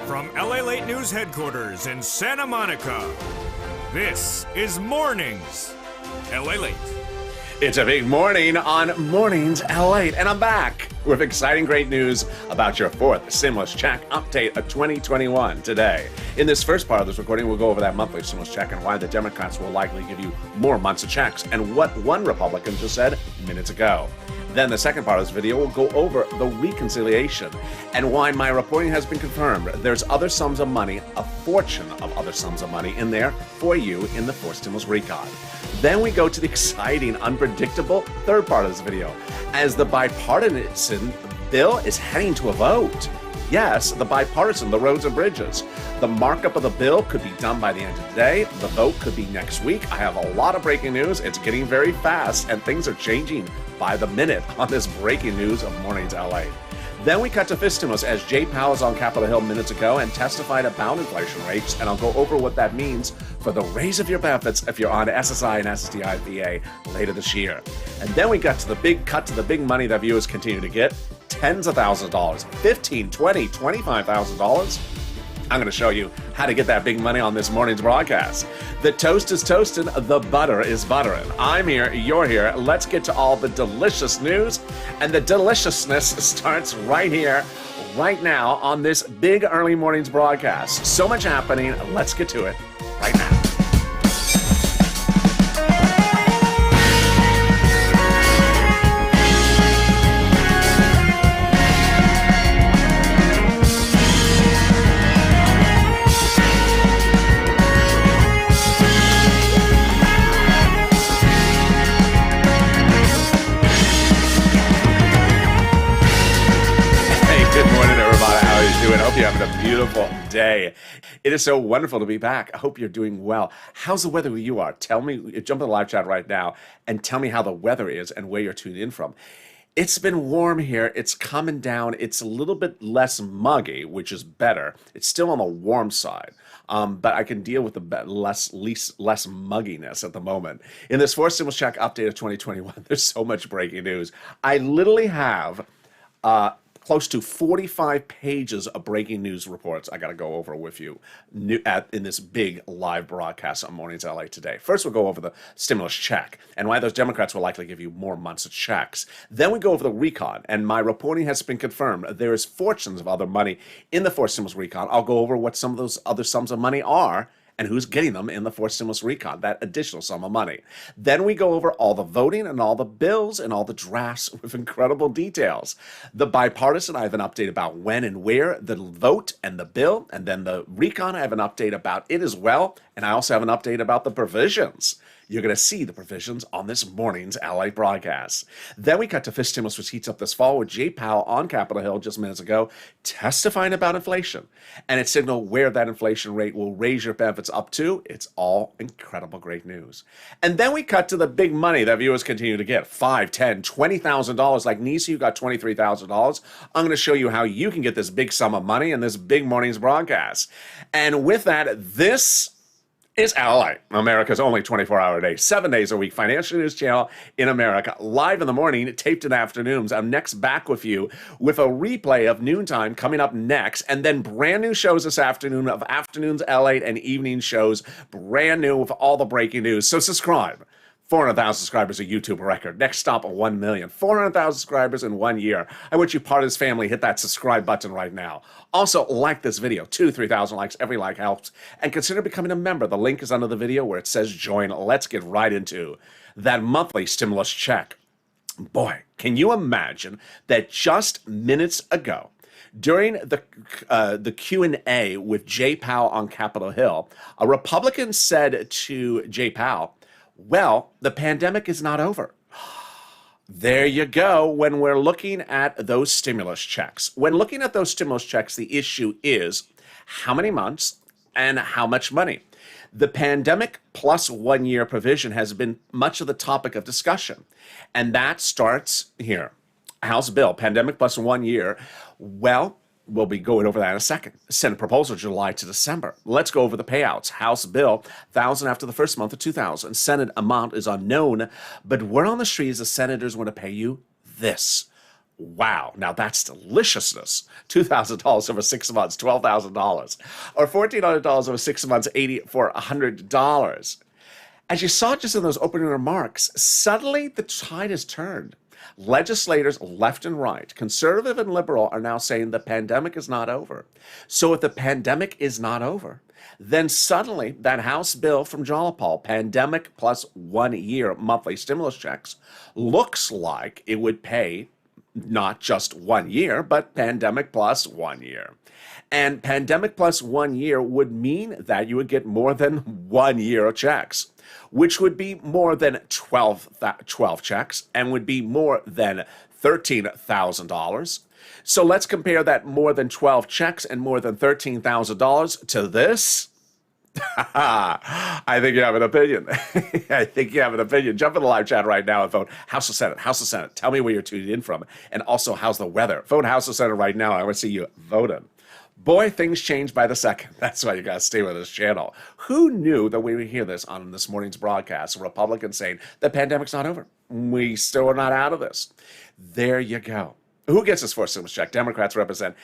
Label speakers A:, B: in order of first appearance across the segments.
A: From LALATE News headquarters in Santa Monica, this is Mornings LALATE.
B: It's a big morning on Mornings LALATE, and I'm back with exciting great news about your fourth stimulus check update of 2021 today. In this first part of this recording, we'll go over that monthly stimulus check and why the Democrats will likely give you more months of checks and what one Republican just said minutes ago. Then the second part of this video will go over the reconciliation and why my reporting has been confirmed. There's other sums of money, a fortune of other sums of money in there for you in the fourth stimulus recon. Then we go to the exciting, unpredictable third part of this video as the bipartisan bill is heading to a vote. Yes, the bipartisan, the roads and bridges. The markup of the bill could be done by the end of the day. The vote could be next week. I have a lot of breaking news. It's getting very fast, and things are changing by the minute on this breaking news of Mornings LA. Then we cut to fifth stimulus as Jay Powell was on Capitol Hill minutes ago and testified about inflation rates, and I'll go over what that means for the raise of your benefits if you're on SSI and SSDI VA later this year. And then we got to the big cut to the big money that viewers continue to get. Tens of thousands of dollars, $15,000, $20,000, $25,000. I'm going to show you how to get that big money on this morning's broadcast. The toast is toasting, the butter is buttering. I'm here, you're here. Let's get to all the delicious news. And the deliciousness starts right here, right now on this big early morning's broadcast. So much happening. Let's get to it right now. I hope you're having a beautiful day. It is so wonderful to be back. I hope you're doing well. How's the weather where you are? Tell me, jump in the live chat right now and tell me how the weather is and where you're tuned in from. It's been warm here. It's coming down. It's a little bit less muggy, which is better. It's still on the warm side. But I can deal with the less mugginess at the moment. In this fourth stimulus check update of 2021, there's so much breaking news. I literally have close to 45 pages of breaking news reports I got to go over with you in this big live broadcast on Mornings LA today. First, we'll go over the stimulus check and why those Democrats will likely give you more months of checks. Then we go over the recon, and my reporting has been confirmed. There is fortunes of other money in the fourth stimulus recon. I'll go over what some of those other sums of money are and who's getting them in the fourth stimulus recon, that additional sum of money. Then we go over all the voting and all the bills and all the drafts with incredible details. The bipartisan, I have an update about when and where, the vote and the bill, and then the recon, I have an update about it as well, and I also have an update about the provisions. You're going to see the provisions on this morning's LA broadcast. Then we cut to fifth stimulus, which heats up this fall with Jay Powell on Capitol Hill just minutes ago, testifying about inflation. And it signaled where that inflation rate will raise your benefits up to. It's all incredible great news. And then we cut to the big money that viewers continue to get. $5,000, $10,000, $20,000. Like Nisa, you got $23,000. I'm going to show you how you can get this big sum of money in this big morning's broadcast. And with that, this is LA, America's only 24-hour day, 7 days a week financial news channel in America. Live in the morning, taped in the afternoons. I'm next back with you with a replay of noontime coming up next, and then brand new shows this afternoon of afternoons LA and evening shows, brand new with all the breaking news. So subscribe. 400,000 subscribers, a YouTube record. Next stop, 1 million. 400,000 subscribers in 1 year. I wish you part of this family. Hit that subscribe button right now. Also, like this video. 2,000 to 3,000 likes. Every like helps. And consider becoming a member. The link is under the video where it says join. Let's get right into that monthly stimulus check. Boy, can you imagine that just minutes ago, during the Q&A with Jay Powell on Capitol Hill, a Republican said to Jay Powell, well, the pandemic is not over. There you go. When we're looking at those stimulus checks. When looking at those stimulus checks, the issue is how many months and how much money. The pandemic plus 1 year provision has been much of the topic of discussion. And that starts here. House bill, pandemic plus 1 year. Well, we'll be going over that in a second. Senate proposal, July to December. Let's go over the payouts. House bill, $1,000 after the first month of $2,000. Senate amount is unknown, but word on the street is the senators want to pay you this. Wow, now that's deliciousness. $2,000 over 6 months, $12,000. Or $1,400 over 6 months, 80 for $100. As you saw just in those opening remarks, suddenly the tide has turned. Legislators left and right, conservative and liberal, are now saying the pandemic is not over. So if the pandemic is not over, then suddenly that House bill from Jalopal, pandemic plus 1 year monthly stimulus checks, looks like it would pay not just 1 year, but pandemic plus 1 year. And pandemic plus 1 year would mean that you would get more than 1 year of checks, which would be more than 12 checks and would be more than $13,000. So let's compare that more than 12 checks and more than $13,000 to this. I think you have an opinion. I think you have an opinion. Jump in the live chat right now and vote House or Senate. House or Senate. Tell me where you're tuning in from. And also, how's the weather? Vote House or Senate right now. I want to see you voting. Boy, things change by the second. That's why you got to stay with this channel. Who knew that we would hear this on this morning's broadcast? Republicans saying the pandemic's not over. We still are not out of this. There you go. Who gets this fourth stimulus check? Democrats represent.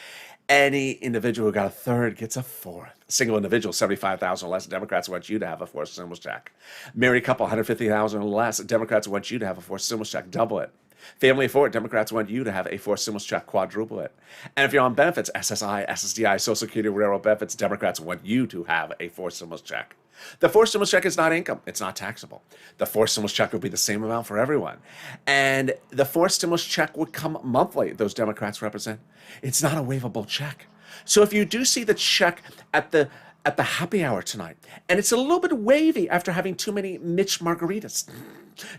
B: Any individual who got a third gets a fourth. Single individual, 75,000 or less. Democrats want you to have a fourth stimulus check. Married couple, 150,000 or less. Democrats want you to have a fourth stimulus check. Double it. Family of four, Democrats want you to have a fourth stimulus check, quadruple it. And if you're on benefits, SSI, SSDI, Social Security, railroad benefits, Democrats want you to have a fourth stimulus check. The fourth stimulus check is not income. It's not taxable. The fourth stimulus check would be the same amount for everyone. And the fourth stimulus check would come monthly, those Democrats represent. It's not a waivable check. So if you do see the check at the happy hour tonight, and it's a little bit wavy after having too many Mitch margaritas,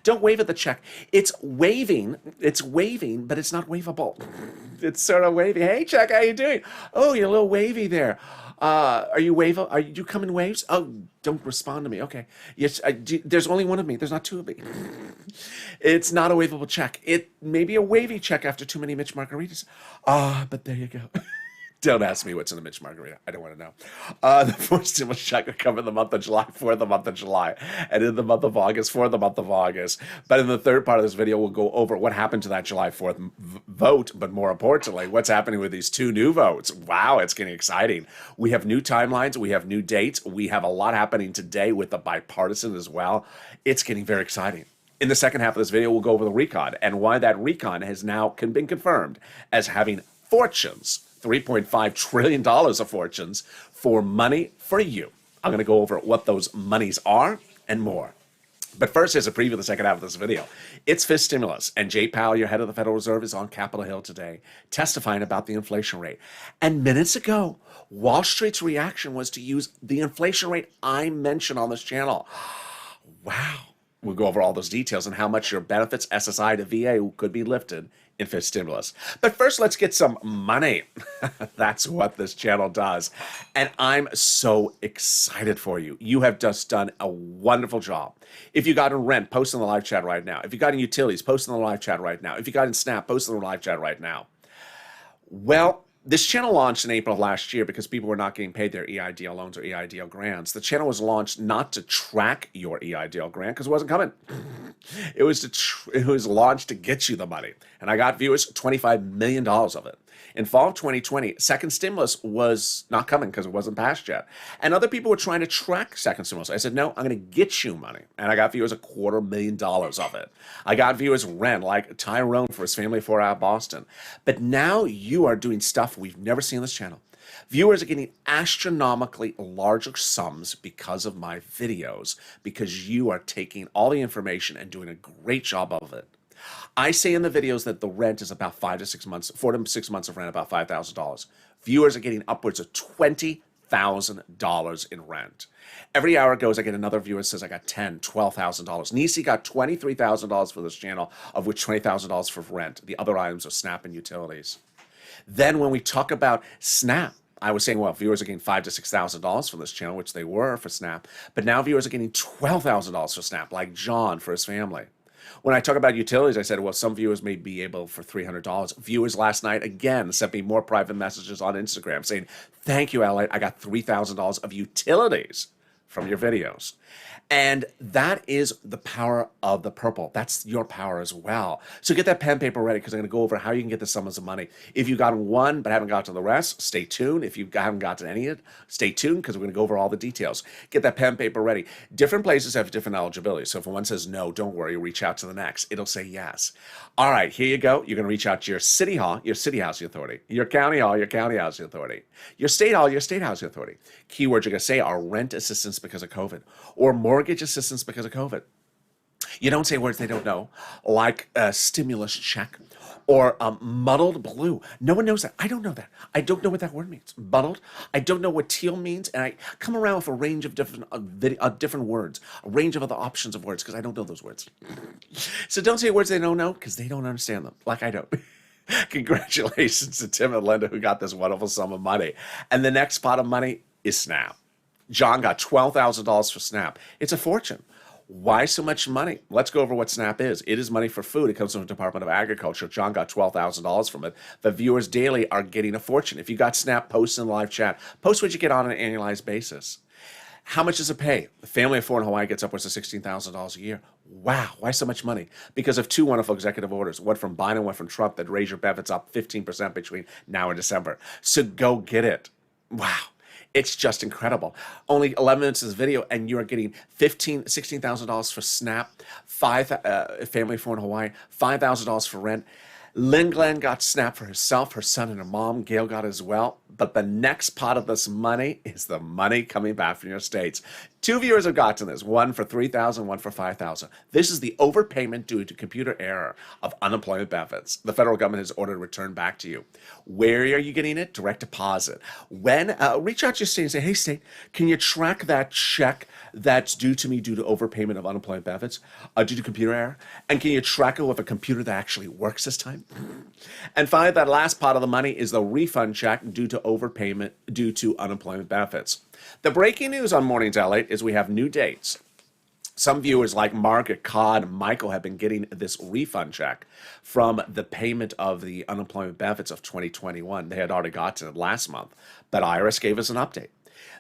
B: don't wave at the check. It's waving, but it's not waivable. It's sort of wavy. Hey, check, how you doing? Oh, you're a little wavy there. Are you come in waves? Oh, don't respond to me. Okay. Yes, there's only one of me. There's not two of me. It's not a waivable check. It may be a wavy check after too many Mitch margaritas. But there you go. Don't ask me what's in the Mitch margarita. I don't want to know. The fourth stimulus check will cover the month of July for the month of July, and in the month of August for the month of August. But in the third part of this video, we'll go over what happened to that July 4th vote, but more importantly, what's happening with these two new votes. Wow, it's getting exciting. We have new timelines. We have new dates. We have a lot happening today with the bipartisan as well. It's getting very exciting. In the second half of this video, we'll go over the recon and why that recon has now been confirmed as having fortunes. $3.5 trillion of fortunes for money for you. I'm going to go over what those monies are and more. But first, here's a preview of the second half of this video. It's fifth stimulus, and Jay Powell, your head of the Federal Reserve, is on Capitol Hill today testifying about the inflation rate. And minutes ago, Wall Street's reaction was to use the inflation rate I mentioned on this channel. Wow. We'll go over all those details and how much your benefits, SSI to VA, could be lifted in fifth stimulus. But first, let's get some money. That's what this channel does. And I'm so excited for you. You have just done a wonderful job. If you got in rent, post in the live chat right now. If you got in utilities, post in the live chat right now. If you got in SNAP, post in the live chat right now. Well, this channel launched in April of last year because people were not getting paid their EIDL loans or EIDL grants. The channel was launched not to track your EIDL grant because it wasn't coming. It was launched to get you the money. And I got viewers, $25 million of it. In fall of 2020, second stimulus was not coming because it wasn't passed yet. And other people were trying to track second stimulus. I said, no, I'm going to get you money. And I got viewers $250,000 of it. I got viewers rent, like Tyrone for his family of four out of Boston. But now you are doing stuff we've never seen on this channel. Viewers are getting astronomically larger sums because of my videos, because you are taking all the information and doing a great job of it. I say in the videos that the rent is about 4 to 6 months of rent, about $5,000. Viewers are getting upwards of $20,000 in rent. Every hour goes, I get another viewer that says I got $10,000, $12,000. Nisi got $23,000 for this channel, of which $20,000 for rent. The other items are SNAP and utilities. Then when we talk about SNAP, I was saying, well, viewers are getting $5,000 to $6,000 for this channel, which they were for SNAP. But now viewers are getting $12,000 for SNAP, like John for his family. When I talk about utilities, I said, well, some viewers may be able for $300. Viewers last night, again, sent me more private messages on Instagram saying, thank you, LALATE. I got $3,000 of utilities from your videos. And that is the power of the purple. That's your power as well. So get that pen and paper ready, because I'm going to go over how you can get the sums of money. If you've gotten one but haven't got to the rest, stay tuned. If you haven't gotten any of it, stay tuned, because we're going to go over all the details. Get that pen and paper ready. Different places have different eligibility. So if one says no, don't worry, reach out to the next. It'll say yes. All right, here you go. You're going to reach out to your city hall, your city housing authority, your county hall, your county housing authority, your state hall, your state housing authority. Keywords you're going to say are rent assistance because of COVID, or mortgage assistance because of COVID. You don't say words they don't know, like a stimulus check or muddled blue. No one knows that. I don't know that. I don't know what that word means. Muddled. I don't know what teal means, and I come around with a range of different words, a range of other options of words, because I don't know those words. So don't say words they don't know, because they don't understand them, like I don't. Congratulations to Tim and Linda, who got this wonderful sum of money. And the next pot of money is SNAP. John got $12,000 for SNAP. It's a fortune. Why so much money? Let's go over what SNAP is. It is money for food. It comes from the Department of Agriculture. John got $12,000 from it. The viewers daily are getting a fortune. If you got SNAP, post in the live chat. Post what you get on an annualized basis. How much does it pay? A family of four in Hawaii gets upwards of $16,000 a year. Wow, why so much money? Because of two wonderful executive orders, one from Biden, one from Trump, that raise your benefits up 15% between now and December. So go get it. Wow. It's just incredible. Only 11 minutes of this video, and you are getting $16,000 for SNAP, family of four in Hawaii, $5,000 for rent. Lynn Glenn got SNAP for herself, her son, and her mom. Gail got it as well. But the next pot of this money is the money coming back from your states. Two viewers have gotten this, one for $3,000, one for $5,000. This is the overpayment due to computer error of unemployment benefits. The federal government has ordered a return back to you. Where are you getting it? Direct deposit. When reach out to your state and say, hey, state, can you track that check that's due to me due to overpayment of unemployment benefits due to computer error? And can you track it with a computer that actually works this time? And finally, that last pot of the money is the refund check due to overpayment due to unemployment benefits. The breaking news on Mornings LALATE is we have new dates. Some viewers like Margaret, Cod, Michael have been getting this refund check from the payment of the unemployment benefits of 2021. They had already gotten it last month, but IRS gave us an update.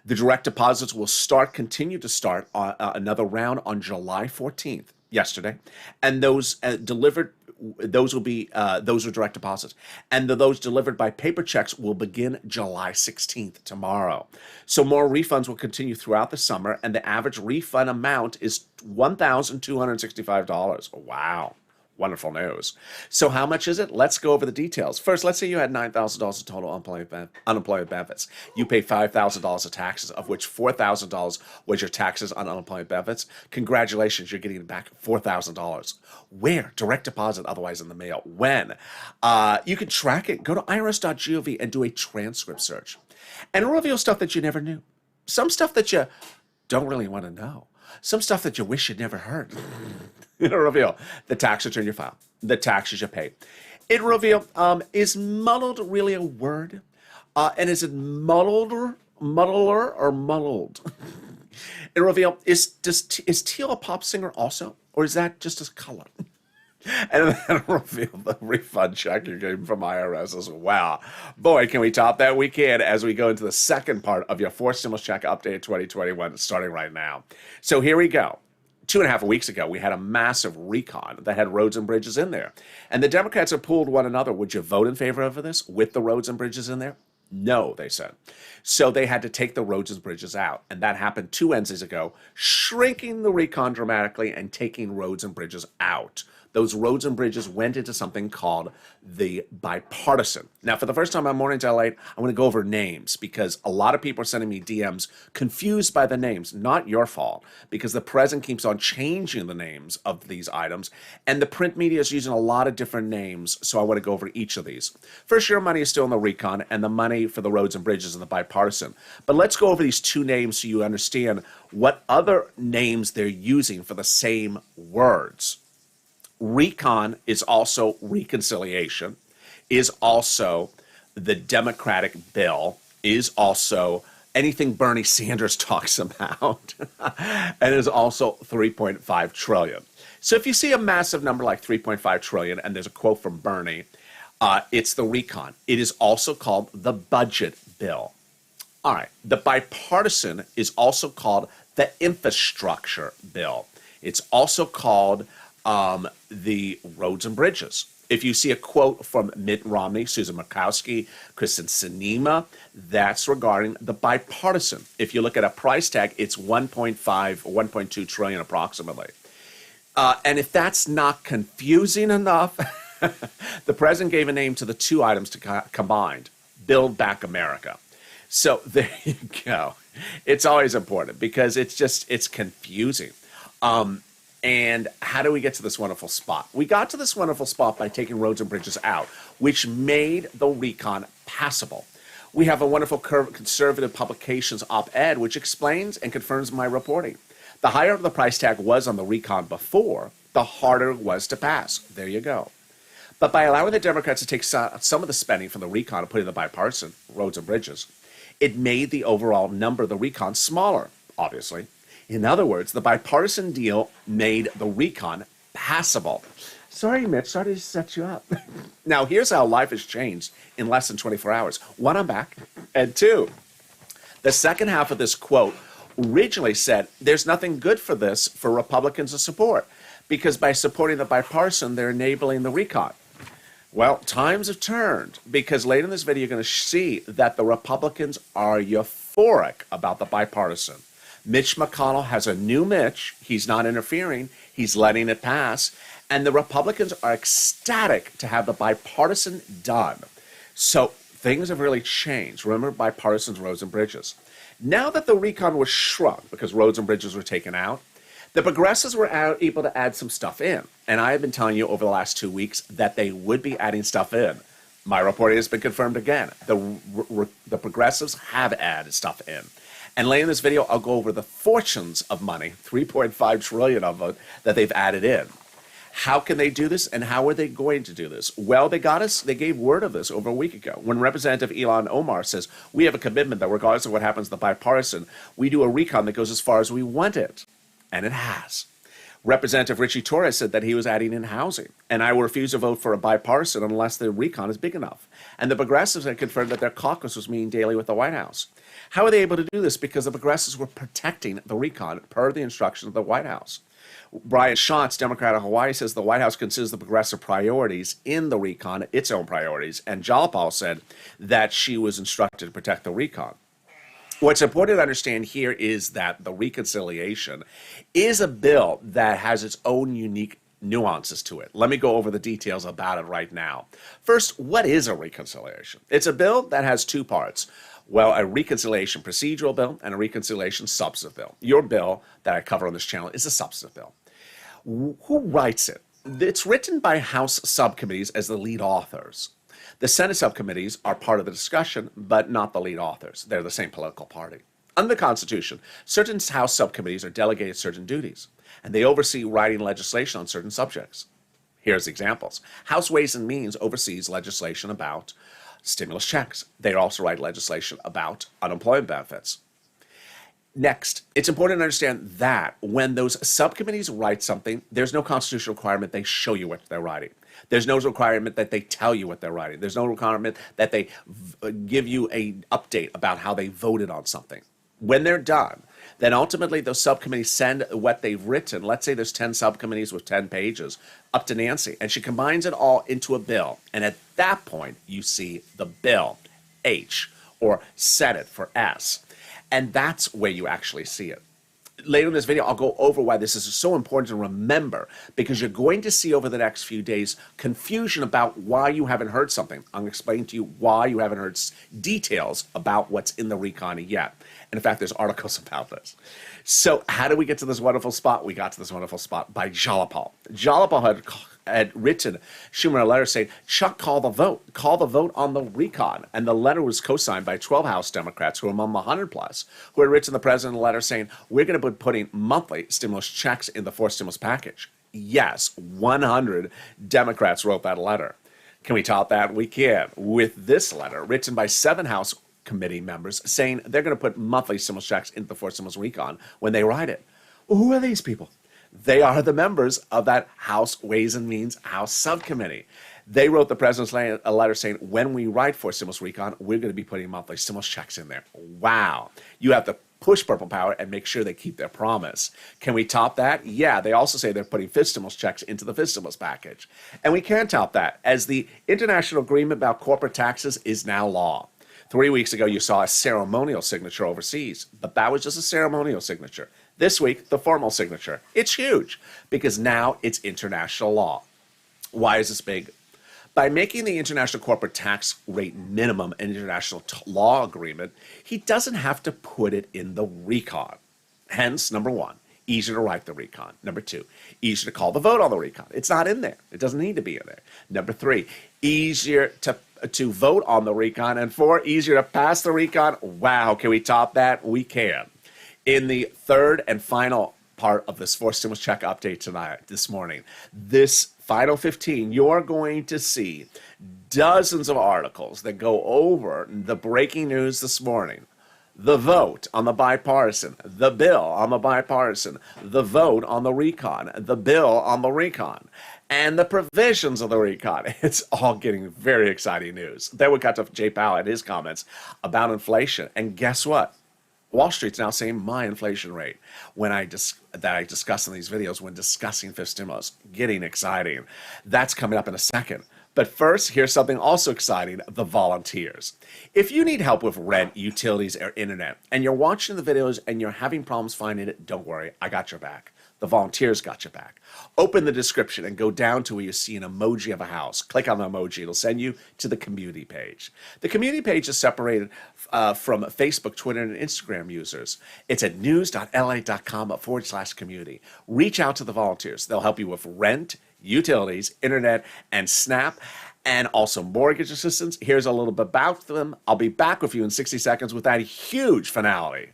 B: The direct deposits will continue to start another round on July 14th, yesterday, and those those are direct deposits, and those delivered by paper checks will begin July 16th, tomorrow. So more refunds will continue throughout the summer, and the average refund amount is $1,265. Wow. Wonderful news. So how much is it? Let's go over the details. First, let's say you had $9,000 in total unemployment benefits. You pay $5,000 of taxes, of which $4,000 was your taxes on unemployment benefits. Congratulations, you're getting back $4,000. Where? Direct deposit, otherwise in the mail. When? You can track it. Go to irs.gov and do a transcript search. And it'll reveal stuff that you never knew. Some stuff that you don't really want to know. Some stuff that you wish you'd never heard. It'll reveal the tax return you file, the taxes you pay. It'll reveal, is muddled really a word? And is it muddler, or muddled? It'll reveal, is teal a pop singer also? Or is that just a color? And then it'll reveal the refund check you're getting from IRS as well. Boy, can we top that? We can, as we go into the second part of your fourth stimulus check update 2021, starting right now. So here we go. 2.5 weeks ago, we had a massive recon that had roads and bridges in there. And the Democrats have pooled one another. Would you vote in favor of this with the roads and bridges in there? No, they said. So they had to take the roads and bridges out. And that happened 2 Wednesdays ago, shrinking the recon dramatically and taking roads and bridges out. Those roads and bridges went into something called the bipartisan. Now, for the first time on Mornings LALATE, I want to go over names, because a lot of people are sending me DMs confused by the names. Not your fault, because the president keeps on changing the names of these items, and the print media is using a lot of different names, so I want to go over each of these. First, your money is still in the recon, and the money for the roads and bridges in the bipartisan. But let's go over these two names so you understand what other names they're using for the same words. Recon is also reconciliation, is also the Democratic bill, is also anything Bernie Sanders talks about, and is also 3.5 trillion. So if you see a massive number like 3.5 trillion, and there's a quote from Bernie, it's the recon. It is also called the budget bill. All right. The bipartisan is also called the infrastructure bill. It's also called the roads and bridges. If you see a quote from Mitt Romney, Susan Murkowski, Kristen Sinema, that's regarding the bipartisan. If you look at a price tag, it's 1.5 or 1.2 trillion approximately. And if that's not confusing enough, the president gave a name to the two items combined: Build Back America. So there you go. It's always important because it's confusing. And how do we get to this wonderful spot? We got to this wonderful spot by taking roads and bridges out, which made the recon passable. We have a wonderful conservative publications op-ed which explains and confirms my reporting. The higher the price tag was on the recon before, the harder it was to pass. There you go. But by allowing the Democrats to take some of the spending from the recon and put it in the bipartisan roads and bridges, it made the overall number of the recon smaller, obviously. In other words, the bipartisan deal made the recon passable. Sorry, Mitch, sorry to set you up. Now, here's how life has changed in less than 24 hours. One, I'm back. And two, the second half of this quote originally said there's nothing good for this for Republicans to support because by supporting the bipartisan, they're enabling the recon. Well, times have turned because later in this video, you're going to see that the Republicans are euphoric about the bipartisan. Mitch McConnell has a new Mitch. He's not interfering. He's letting it pass. And the Republicans are ecstatic to have the bipartisan done. So things have really changed. Remember bipartisan roads and bridges. Now that the recon was shrunk because roads and bridges were taken out, the progressives were able to add some stuff in. And I have been telling you over the last 2 weeks that they would be adding stuff in. My reporting has been confirmed again. The progressives have added stuff in. And later in this video, I'll go over the fortunes of money, 3.5 trillion of it, that they've added in. How can they do this, and how are they going to do this? Well, they gave word of this over a week ago when Representative Ilhan Omar says, we have a commitment that regardless of what happens to the bipartisan, we do a recon that goes as far as we want it. And it has. Representative Richie Torres said that he was adding in housing, and I will refuse to vote for a bipartisan unless the recon is big enough. And the progressives had confirmed that their caucus was meeting daily with the White House. How are they able to do this? Because the progressives were protecting the recon per the instructions of the White House. Brian Schatz, Democrat of Hawaii, says the White House considers the progressive priorities in the recon its own priorities, and Jalapal said that she was instructed to protect the recon. What's important to understand here is that the reconciliation is a bill that has its own unique nuances to it. Let me go over the details about it right now. First, what is a reconciliation? It's a bill that has two parts. Well, a reconciliation procedural bill and a reconciliation substantive bill. Your bill that I cover on this channel is a substantive bill. Who writes it? It's written by House subcommittees as the lead authors. The Senate subcommittees are part of the discussion, but not the lead authors. They're the same political party. Under the Constitution, certain House subcommittees are delegated certain duties, and they oversee writing legislation on certain subjects. Here's examples. House Ways and Means oversees legislation about stimulus checks. They also write legislation about unemployment benefits. Next, it's important to understand that when those subcommittees write something, there's no constitutional requirement they show you what they're writing. There's no requirement that they tell you what they're writing. There's no requirement that they give you an update about how they voted on something. When they're done, then ultimately those subcommittees send what they've written. Let's say there's 10 subcommittees with 10 pages up to Nancy, and she combines it all into a bill. And at that point, you see the bill, H, or Senate for S. And that's where you actually see it. Later in this video, I'll go over why this is so important to remember, because you're going to see over the next few days confusion about why you haven't heard something. I'm going to explain to you why you haven't heard details about what's in the recon yet. And in fact, there's articles about this. So how do we get to this wonderful spot? We got to this wonderful spot by Jalapal. Jalapal had written Schumer a letter saying, Chuck, call the vote on the recon. And the letter was co-signed by 12 House Democrats who are among the 100 plus, who had written the president a letter saying, we're going to be putting monthly stimulus checks in the fourth stimulus package. Yes, 100 Democrats wrote that letter. Can we top that? We can. With this letter, written by 7 House committee members, saying they're going to put monthly stimulus checks into the fourth stimulus recon when they write it. Well, who are these people? They are the members of that House Ways and Means House subcommittee. They wrote the president's a letter saying, when we write for stimulus recon, we're going to be putting monthly stimulus checks in there. Wow. You have to push Purple Power and make sure they keep their promise. Can we top that? Yeah, they also say they're putting fifth stimulus checks into the fifth stimulus package. And we can top that, as the international agreement about corporate taxes is now law. 3 weeks ago, you saw a ceremonial signature overseas, but that was just a ceremonial signature. This week, the formal signature. It's huge, because now it's international law. Why is this big? By making the international corporate tax rate minimum an international law agreement, he doesn't have to put it in the recon. Hence, number one, easier to write the recon. Number two, easier to call the vote on the recon. It's not in there. It doesn't need to be in there. Number three, easier to vote on the recon. And four, easier to pass the recon. Wow, can we top that? We can. In the third and final part of this fourth stimulus check update this morning, this final 15, you're going to see dozens of articles that go over the breaking news this morning. The vote on the bipartisan, the bill on the bipartisan, the vote on the recon, the bill on the recon, and the provisions of the recon. It's all getting very exciting news. Then we got to Jay Powell and his comments about inflation. And guess what? Wall Street's now saying my inflation rate that I discuss in these videos when discussing fifth stimulus. Getting exciting. That's coming up in a second. But first, here's something also exciting, the volunteers. If you need help with rent, utilities, or internet, and you're watching the videos and you're having problems finding it, don't worry, I got your back. The volunteers got your back. Open the description and go down to where you see an emoji of a house. Click on the emoji. It'll send you to the community page. The community page is separated from Facebook, Twitter, and Instagram users. It's at news.la.com/community. Reach out to the volunteers. They'll help you with rent, utilities, internet, and SNAP, and also mortgage assistance. Here's a little bit about them. I'll be back with you in 60 seconds with that huge finale.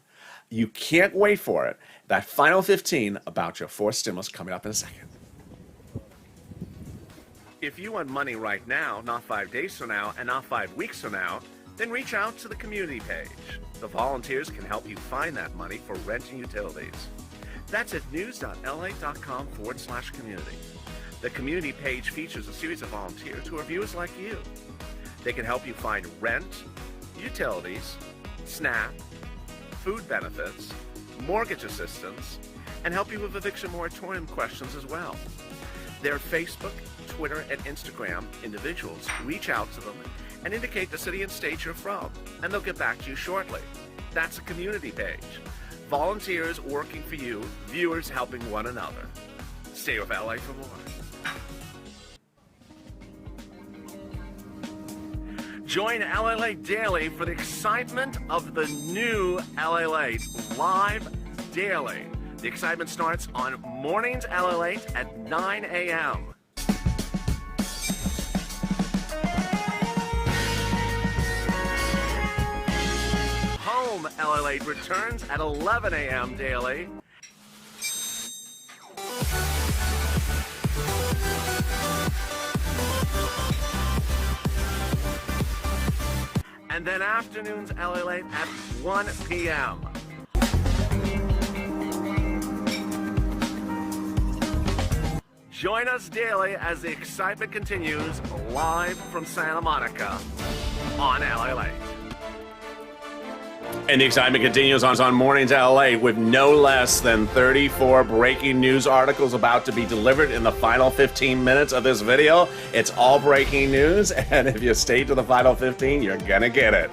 B: You can't wait for it. That final 15 about your fourth stimulus coming up in a second. If you want money right now, not 5 days from now, and not 5 weeks from now, then reach out to the community page. The volunteers can help you find that money for rent and utilities. That's at news.la.com/community. The community page features a series of volunteers who are viewers like you. They can help you find rent, utilities, SNAP, food benefits, mortgage assistance, and help you with eviction moratorium questions as well. Their Facebook, Twitter, and Instagram individuals reach out to them and indicate the city and state you're from, and they'll get back to you shortly. That's a community page. Volunteers working for you, viewers helping one another. Stay with LA for more. Join LALATE Daily for the excitement of the new LALATE live daily. The excitement starts on Mornings LALATE at 9 a.m. Home LALATE returns at 11 a.m. daily. And then afternoons LALATE at 1 p.m. Join us daily as the excitement continues live from Santa Monica on LALATE. And the excitement continues on Mornings LA with no less than 34 breaking news articles about to be delivered in the final 15 minutes of this video. It's all breaking news, and if you stay to the final 15, you're gonna get it.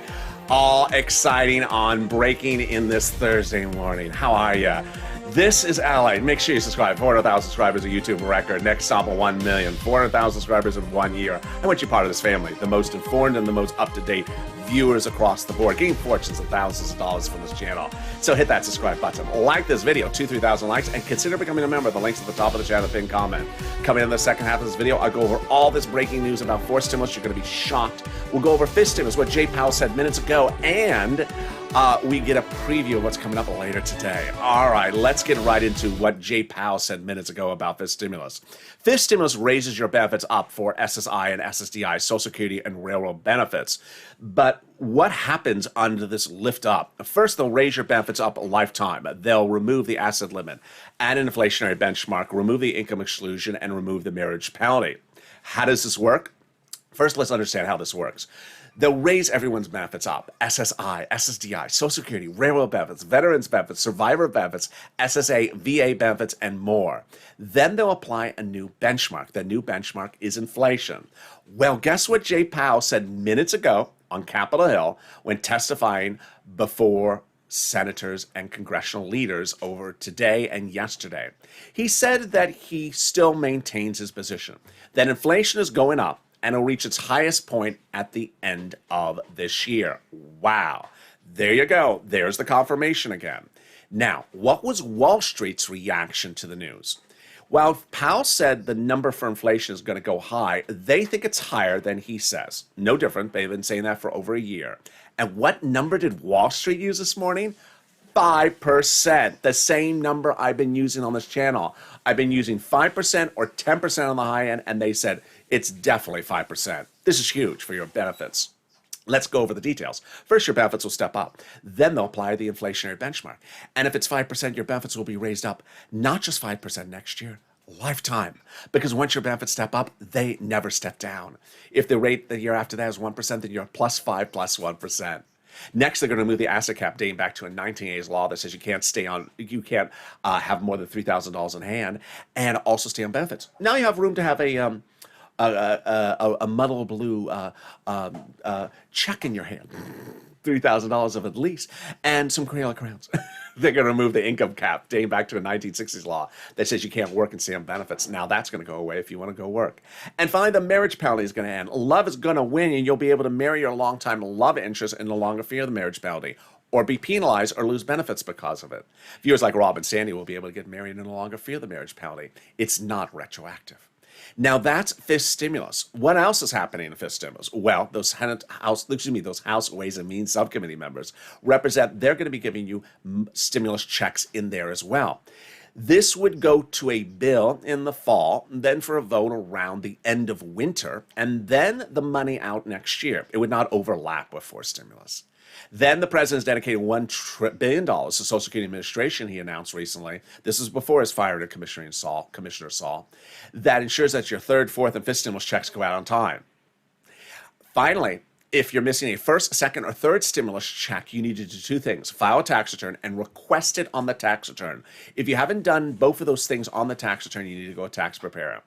B: All exciting on breaking in this Thursday morning. How are ya? This is LA. Make sure you subscribe. 400,000 subscribers, a YouTube record. Next stop of 1 million. 400,000 subscribers in 1 year. I want you part of this family. The most informed and the most up-to-date viewers across the board, getting fortunes of thousands of dollars from this channel. So hit that subscribe button. Like this video, 2,000-3,000 likes, and consider becoming a member. The link's at the top of the channel, pinned comment. Coming in the second half of this video, I'll go over all this breaking news about fourth stimulus. You're going to be shocked. We'll go over fifth stimulus, what Jay Powell said minutes ago, and we get a preview of what's coming up later today. All right, let's get right into what Jay Powell said minutes ago about fifth stimulus. Fifth stimulus raises your benefits up for SSI and SSDI, Social Security and railroad benefits. But what happens under this lift up? First, they'll raise your benefits up a lifetime. They'll remove the asset limit, add an inflationary benchmark, remove the income exclusion, and remove the marriage penalty. How does this work? First, let's understand how this works. They'll raise everyone's benefits up: SSI, SSDI, Social Security, railroad benefits, veterans benefits, survivor benefits, SSA, VA benefits, and more. Then they'll apply a new benchmark. The new benchmark is inflation. Well, guess what Jay Powell said minutes ago on Capitol Hill when testifying before senators and congressional leaders over today and yesterday? He said that he still maintains his position, that inflation is going up and it'll reach its highest point at the end of this year. Wow. There you go. There's the confirmation again. Now, what was Wall Street's reaction to the news? While Powell said the number for inflation is going to go high, they think it's higher than he says. No different. They've been saying that for over a year. And what number did Wall Street use this morning? 5%. The same number I've been using on this channel. I've been using 5% or 10% on the high end, and they said it's definitely 5%. This is huge for your benefits. Let's go over the details. First, your benefits will step up. Then they'll apply the inflationary benchmark. And if it's 5%, your benefits will be raised up, not just 5% next year, lifetime. Because once your benefits step up, they never step down. If the rate the year after that is 1%, then you're plus 5 plus 1%. Next, they're going to move the asset cap dating back to a 1980s law that says you can't have more than $3,000 in hand and also stay on benefits. Now you have room to have a muddle blue check in your hand, $3,000 of at least, and some Crayola crayons. They're going to remove the income cap dating back to a 1960s law that says you can't work and stay on benefits. Now that's going to go away if you want to go work. And finally, the marriage penalty is going to end. Love is going to win, and you'll be able to marry your longtime love interest and no longer fear the marriage penalty or be penalized or lose benefits because of it. Viewers like Rob and Sandy will be able to get married and no longer fear the marriage penalty. It's not retroactive. Now that's fifth stimulus. What else is happening in fifth stimulus? Well, those House Ways and Means subcommittee members represent, they're going to be giving you stimulus checks in there as well. This would go to a bill in the fall, then for a vote around the end of winter, and then the money out next year. It would not overlap with fourth stimulus. Then the president's dedicated $1 billion to Social Security Administration, he announced recently. This is before his firing of Commissioner Saul, that ensures that your third, fourth, and fifth stimulus checks go out on time. Finally, if you're missing a first, second, or third stimulus check, you need to do two things: file a tax return and request it on the tax return. If you haven't done both of those things on the tax return, you need to go to tax preparer.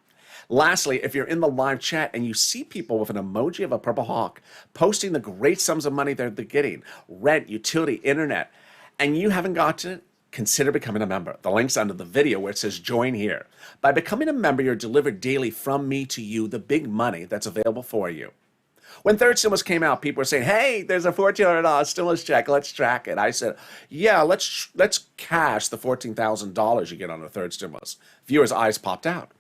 B: Lastly, if you're in the live chat and you see people with an emoji of a purple hawk posting the great sums of money they're getting, rent, utility, internet, and you haven't gotten it, consider becoming a member. The link's under the video where it says join here. By becoming a member, you're delivered daily from me to you the big money that's available for you. When third stimulus came out, people were saying, hey, there's a $1,400 stimulus check, let's track it. I said, yeah, let's cash the $14,000 you get on the third stimulus. Viewers' eyes popped out.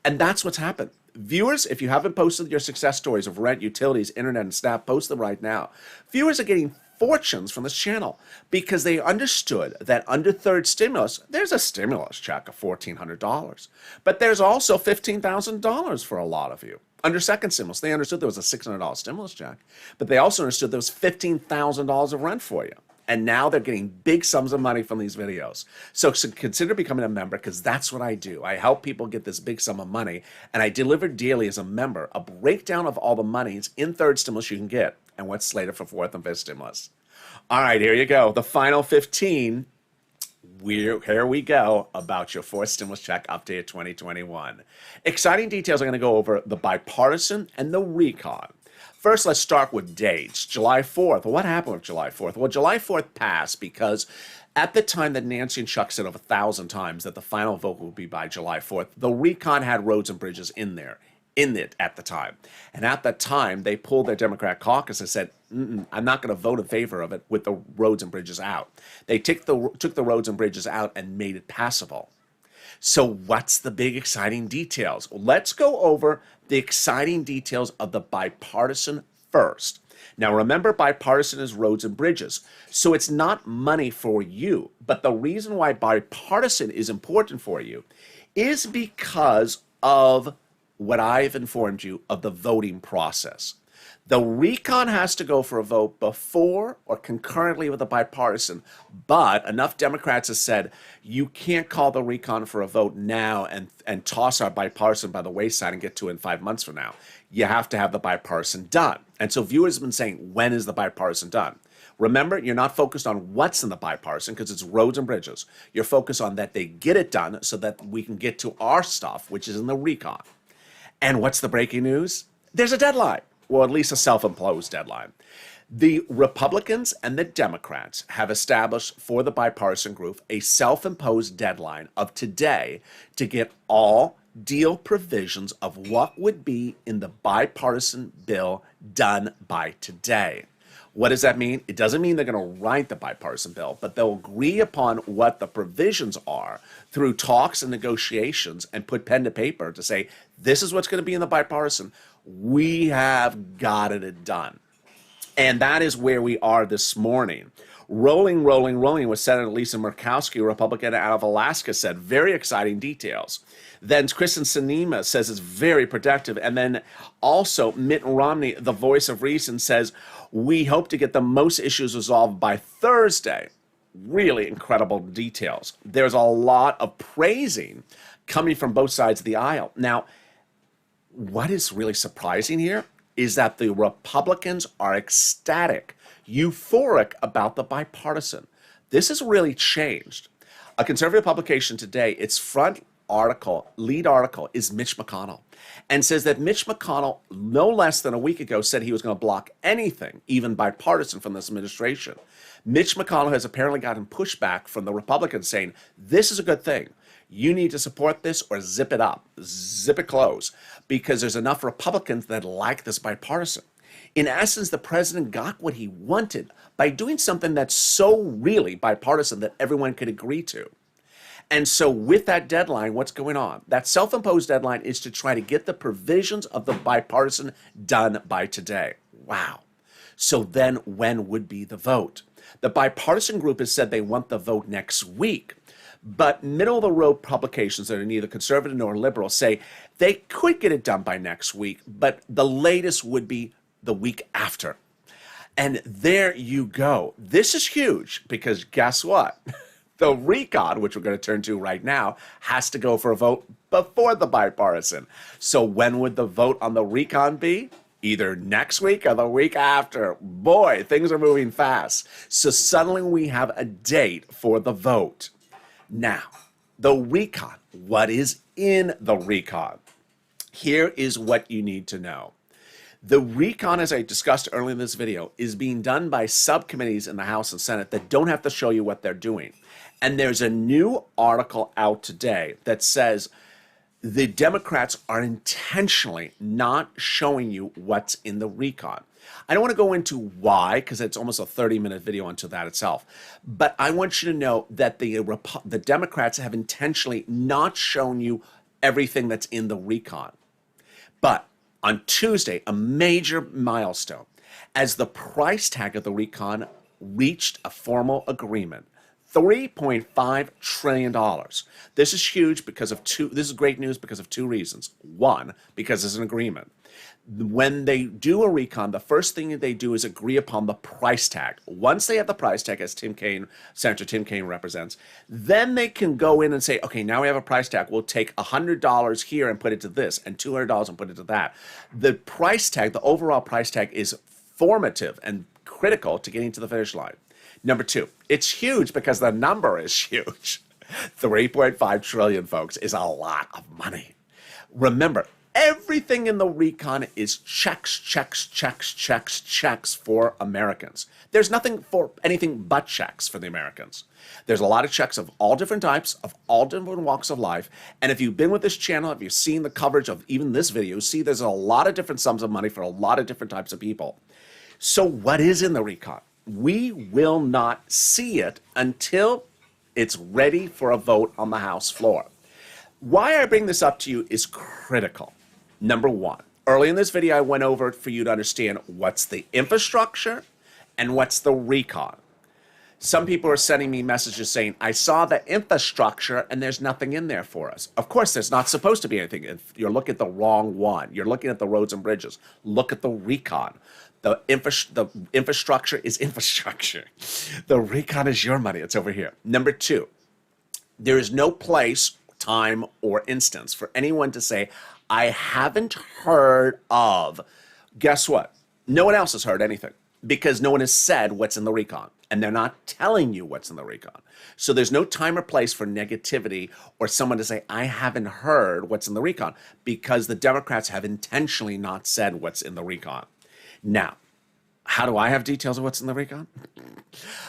B: And that's what's happened. Viewers, if you haven't posted your success stories of rent, utilities, internet, and staff, post them right now. Viewers are getting fortunes from this channel because they understood that under third stimulus, there's a stimulus check of $1,400. But there's also $15,000 for a lot of you. Under second stimulus, they understood there was a $600 stimulus check, but they also understood there was $15,000 of rent for you. And now they're getting big sums of money from these videos. So consider becoming a member, because that's what I do. I help people get this big sum of money, and I deliver daily as a member a breakdown of all the monies in third stimulus you can get and what's slated for fourth and fifth stimulus. All right, here you go. The final 15. Here we go about your fourth stimulus check update 2021. Exciting details. I'm going to go over the bipartisan and the recon. First, let's start with dates. July 4th. Well, what happened with July 4th? Well, July 4th passed because at the time that Nancy and Chuck said over 1,000 times that the final vote would be by July 4th, the recon had roads and bridges in it at the time. And at that time, they pulled their Democrat caucus and said, I'm not going to vote in favor of it with the roads and bridges out. They took the roads and bridges out and made it passable. So what's the big exciting details? Well, let's go over the exciting details of the bipartisan first. Now remember, bipartisan is roads and bridges. So it's not money for you. But the reason why bipartisan is important for you is because of what I've informed you of the voting process. The recon has to go for a vote before or concurrently with a bipartisan, but enough Democrats have said you can't call the recon for a vote now and toss our bipartisan by the wayside and get to it in 5 months from now. You have to have the bipartisan done. And so viewers have been saying, when is the bipartisan done? Remember, you're not focused on what's in the bipartisan because it's roads and bridges. You're focused on that they get it done so that we can get to our stuff, which is in the recon. And what's the breaking news? There's a deadline. Well, at least a self-imposed deadline. The Republicans and the Democrats have established for the bipartisan group a self-imposed deadline of today to get all deal provisions of what would be in the bipartisan bill done by today. What does that mean? It doesn't mean they're going to write the bipartisan bill, but they'll agree upon what the provisions are through talks and negotiations and put pen to paper to say, this is what's going to be in the bipartisan. We have got it done. And that is where we are this morning. Rolling with Senator Lisa Murkowski, a Republican out of Alaska, said very exciting details. Then Kristen Sinema says it's very productive. And then also Mitt Romney, the voice of reason, says we hope to get the most issues resolved by Thursday. Really incredible details. There's a lot of praising coming from both sides of the aisle. Now, what is really surprising here is that the Republicans are ecstatic, euphoric about the bipartisan. This has really changed. A conservative publication today, its front article, lead article, is Mitch McConnell, and says that Mitch McConnell, no less than a week ago, said he was going to block anything, even bipartisan, from this administration. Mitch McConnell has apparently gotten pushback from the Republicans saying, this is a good thing. You need to support this or zip it up, zip it close, because there's enough Republicans that like this bipartisan. In essence, the president got what he wanted by doing something that's so really bipartisan that everyone could agree to. And so with that deadline, what's going on? That self-imposed deadline is to try to get the provisions of the bipartisan done by today. Wow. So then when would be the vote? The bipartisan group has said they want the vote next week. But middle-of-the-road publications that are neither conservative nor liberal say they could get it done by next week, but the latest would be the week after. And there you go. This is huge because guess what? The recon, which we're going to turn to right now, has to go for a vote before the bipartisan. So when would the vote on the recon be? Either next week or the week after. Boy, things are moving fast. So suddenly we have a date for the vote. Now, the recon. What is in the recon? Here is what you need to know. The recon, as I discussed earlier in this video, is being done by subcommittees in the House and Senate that don't have to show you what they're doing. And there's a new article out today that says the Democrats are intentionally not showing you what's in the recon. I don't want to go into why, because it's almost a 30-minute video onto that itself. But I want you to know that the Democrats have intentionally not shown you everything that's in the recon. But on Tuesday, a major milestone, as the price tag of the recon reached a formal agreement. $3.5 trillion. This is huge because of this is great news because of two reasons. One, because there's an agreement. When they do a recon, the first thing they do is agree upon the price tag. Once they have the price tag, as Senator Tim Kaine represents, then they can go in and say, okay, now we have a price tag. We'll take $100 here and put it to this, and $200 and put it to that. The price tag, the overall price tag, is formative and critical to getting to the finish line. Number two, it's huge because the number is huge. 3.5 trillion, folks, is a lot of money. Remember, everything in the recon is checks for Americans. There's nothing for anything but checks for the Americans. There's a lot of checks of all different types, of all different walks of life. And if you've been with this channel, if you've seen the coverage of even this video, see there's a lot of different sums of money for a lot of different types of people. So what is in the recon? We will not see it until it's ready for a vote on the House floor. Why I bring this up to you is critical. Number one, early in this video, I went over it for you to understand what's the infrastructure and what's the recon. Some people are sending me messages saying, I saw the infrastructure and there's nothing in there for us. Of course, there's not supposed to be anything. You're looking at the wrong one. You're looking at the roads and bridges. Look at the recon. The infrastructure is infrastructure. The recon is your money. It's over here. Number two, there is no place, time, or instance for anyone to say, I haven't heard of. Guess what? No one else has heard anything because no one has said what's in the recon, and they're not telling you what's in the recon. So there's no time or place for negativity or someone to say, I haven't heard what's in the recon, because the Democrats have intentionally not said what's in the recon. Now, how do I have details of what's in the recon?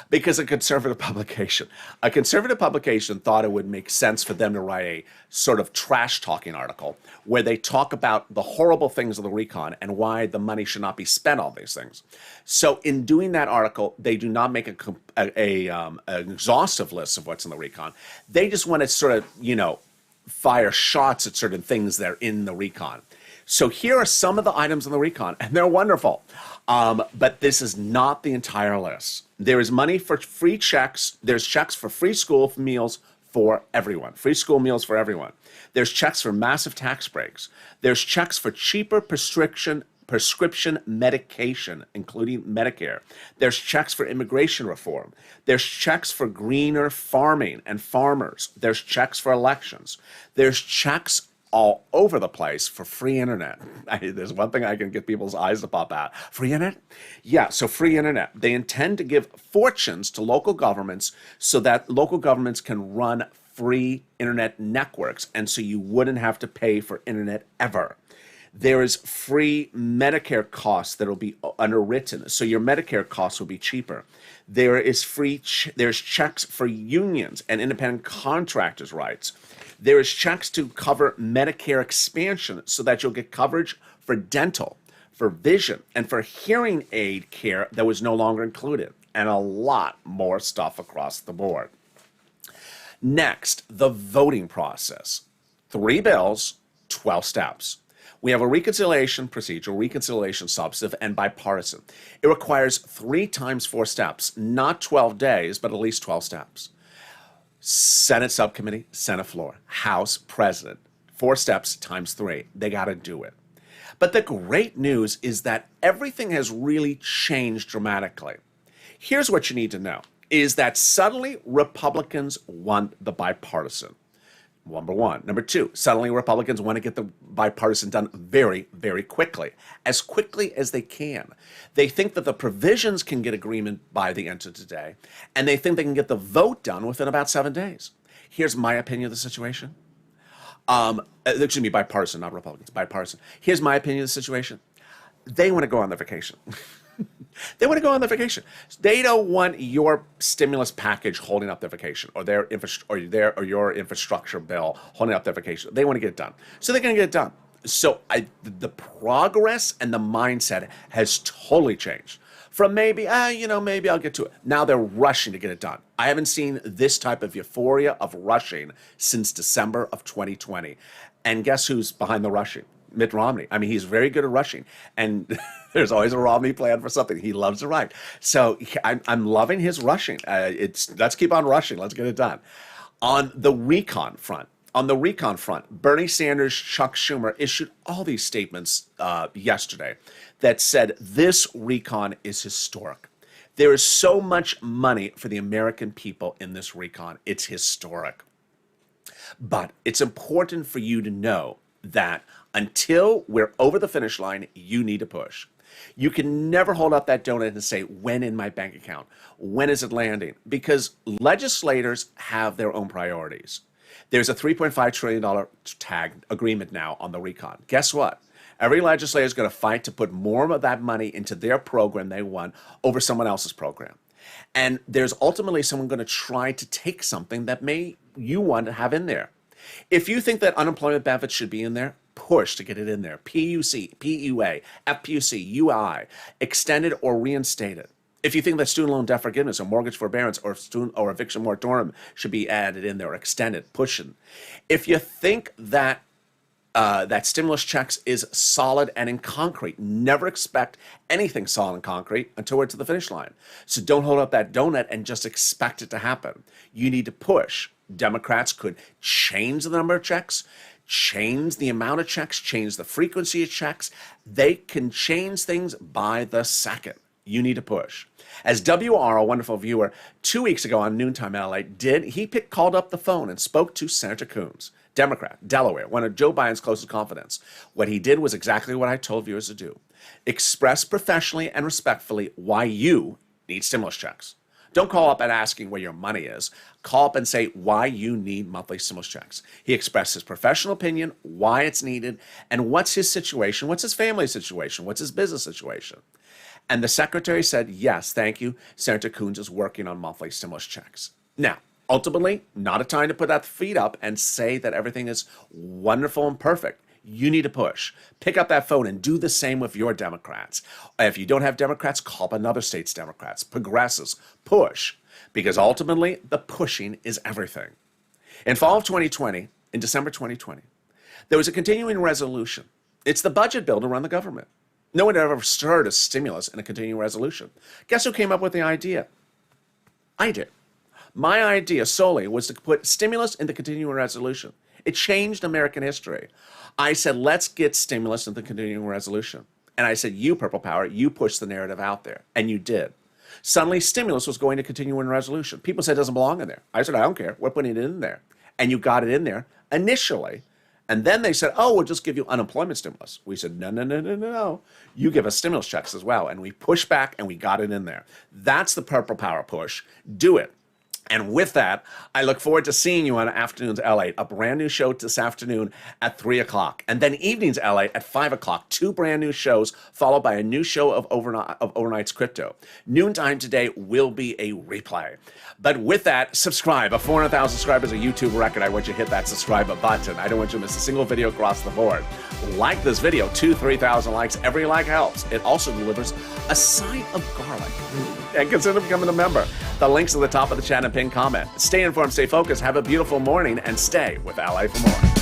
B: Because a conservative publication thought it would make sense for them to write a sort of trash talking article where they talk about the horrible things of the recon and why the money should not be spent on these things. So in doing that article, they do not make an exhaustive list of what's in the recon. They just want to sort of, fire shots at certain things that are in the recon. So here are some of the items in the recon, and they're wonderful. But this is not the entire list. There is money for free checks. There's checks for free school meals for everyone. Free school meals for everyone. There's checks for massive tax breaks. There's checks for cheaper prescription medication, including Medicare. There's checks for immigration reform. There's checks for greener farming and farmers. There's checks for elections. There's checks all over the place for free internet. There's one thing I can get people's eyes to pop out. Free internet? Yeah, so free internet. They intend to give fortunes to local governments so that local governments can run free internet networks, and so you wouldn't have to pay for internet ever. There is free Medicare costs that will be underwritten, so your Medicare costs will be cheaper. There is there's checks for unions and independent contractors' rights. There is checks to cover Medicare expansion so that you'll get coverage for dental, for vision, and for hearing aid care that was no longer included, and a lot more stuff across the board. Next, the voting process. 3 bills, 12 steps. We have a reconciliation procedure, reconciliation substantive, and bipartisan. It requires 3 times 4 steps, not 12 days, but at least 12 steps. Senate subcommittee, Senate floor, House, President, 4 steps times 3. They got to do it. But the great news is that everything has really changed dramatically. Here's what you need to know, is that suddenly Republicans want the bipartisan. Number one. Number two, suddenly Republicans want to get the bipartisan done very, very quickly as they can. They think that the provisions can get agreement by the end of today, and they think they can get the vote done within about 7 days. Here's my opinion of the situation. Excuse me, bipartisan, not Republicans, bipartisan. Here's my opinion of the situation. They want to go on their vacation. They want to go on their vacation. They don't want your stimulus package holding up their vacation, or your infrastructure bill holding up their vacation. They want to get it done, so they're going to get it done. So the progress and the mindset has totally changed. From maybe maybe I'll get to it. Now they're rushing to get it done. I haven't seen this type of euphoria of rushing since December of 2020. And guess who's behind the rushing? Mitt Romney. I mean, he's very good at rushing, and there's always a Romney plan for something. He loves to write. So I'm loving his rushing. Let's keep on rushing. Let's get it done. On the recon front, Bernie Sanders, Chuck Schumer issued all these statements yesterday that said this recon is historic. There is so much money for the American people in this recon. It's historic. But it's important for you to know that until we're over the finish line, you need to push. You can never hold up that donut and say, when in my bank account? When is it landing? Because legislators have their own priorities. There's a $3.5 trillion tag agreement now on the recon. Guess what? Every legislator is going to fight to put more of that money into their program they won over someone else's program. And there's ultimately someone going to try to take something that you want to have in there. If you think that unemployment benefits should be in there, push to get it in there. PUC, PUA, FPUC, UI, extended or reinstated. If you think that student loan debt forgiveness or mortgage forbearance or eviction moratorium should be added in there or extended, pushing. If you think that that stimulus checks is solid and in concrete, never expect anything solid and concrete until we're to the finish line. So don't hold up that donut and just expect it to happen. You need to push. Democrats could change the number of checks, change the amount of checks, change the frequency of checks. They can change things by the second. You need to push. As WR, a wonderful viewer, 2 weeks ago on Noontime LA called up the phone and spoke to Senator Coons, Democrat, Delaware, one of Joe Biden's closest confidants. What he did was exactly what I told viewers to do. Express professionally and respectfully why you need stimulus checks. Don't call up and asking where your money is. Call up and say why you need monthly stimulus checks. He expressed his professional opinion, why it's needed, and what's his situation, what's his family situation, what's his business situation. And the secretary said, yes, thank you. Senator Coons is working on monthly stimulus checks. Now, ultimately, not a time to put that feet up and say that everything is wonderful and perfect. You need to push. Pick up that phone and do the same with your Democrats. If you don't have Democrats, call up another state's Democrats, progressives. Push. Because ultimately, the pushing is everything. In fall of 2020, in December 2020, there was a continuing resolution. It's the budget bill to run the government. No one had ever heard of stimulus in a continuing resolution. Guess who came up with the idea? I did. My idea solely was to put stimulus in the continuing resolution. It changed American history. I said, let's get stimulus in the continuing resolution. And I said, you, Purple Power, you push the narrative out there. And you did. Suddenly, stimulus was going to continuing resolution. People said it doesn't belong in there. I said, I don't care. We're putting it in there. And you got it in there initially. And then they said, oh, we'll just give you unemployment stimulus. We said, no, no, no, no, no, no. You give us stimulus checks as well. And we pushed back and we got it in there. That's the Purple Power push. Do it. And with that, I look forward to seeing you on Afternoons LA, a brand new show this afternoon at 3 o'clock. And then Evenings LA at 5 o'clock, 2 brand new shows, followed by a new show of Overnight's Crypto. Noontime today will be a replay. But with that, subscribe. A 400,000 subscribers a YouTube record. I want you to hit that subscribe button. I don't want you to miss a single video across the board. Like this video, 2,000-3,000 likes. Every like helps. It also delivers a side of garlic. And consider becoming a member. The link's at the top of the chat and pinned comment. Stay informed, stay focused, have a beautiful morning, and stay with LA for more.